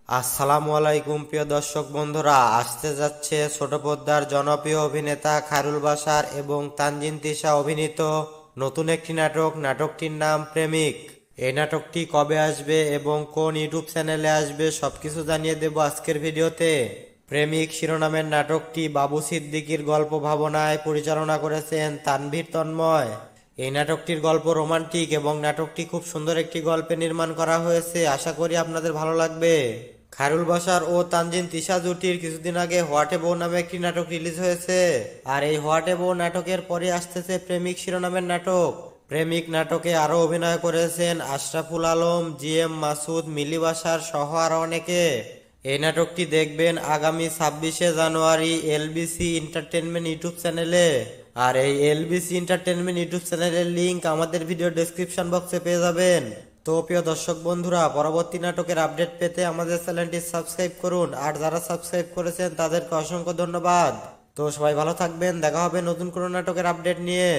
আসসালামু আলাইকুম প্রিয় দর্শক বন্ধুরা, আসতে যাচ্ছে ছোট পর্দার জনপ্রিয় অভিনেতা খায়রুল বাশার এবং তানজিন তিশা অভিনীত নতুন একটি নাটক। নাটকটির নাম প্রেমিক। এই নাটকটি কবে আসবে এবং কোন ইউটিউব চ্যানেলে আসবে সবকিছু জানিয়ে দেব আজকের ভিডিওতে। প্রেমিক শিরোনামের নাটকটি বাবু সিদ্দিকীর গল্প ভাবনায় পরিচালনা করেছেন তানভীর তন্ময়। এই নাটকটির গল্প রোমান্টিক এবং নাটকটি খুব সুন্দর একটি গল্পে নির্মাণ করা হয়েছে। আশা করি আপনাদের ভালো লাগবে। খায়রুল বাশার ও তানজিন তিশা জুটির কিছুদিন আগে হোয়াটে বউ নামে একটি নাটক রিলিজ হয়েছে। আর এই হোয়াটে বউ নাটকের পরে আসতেছে প্রেমিক শিরোনামের নাটক। প্রেমিক নাটকে আরো অভিনয় করেছেন আশরাফুল আলম, জিএম মাসুদ, মিলি বাশার সহ আরো অনেকে। এই নাটকটি দেখবেন আগামী 26শে জানুয়ারি এলবিসি এন্টারটেনমেন্ট ইউটিউব চ্যানেলে। আর এই এলবিসি এন্টারটেনমেন্ট ইউটিউব চ্যানেলের লিংক আমাদের ভিডিও ডেসক্রিপশন বক্সে পেয়ে যাবেন। তো প্রিয় দর্শক বন্ধুরা, পরবর্তী নাটকের আপডেট পেতে আমাদের চ্যানেলটি সাবস্ক্রাইব করুন। আর যারা সাবস্ক্রাইব করেছেন তাদেরকে অসংখ্য ধন্যবাদ। তো সবাই ভালো থাকবেন, দেখা হবে নতুন কোনো নাটকের আপডেট নিয়ে।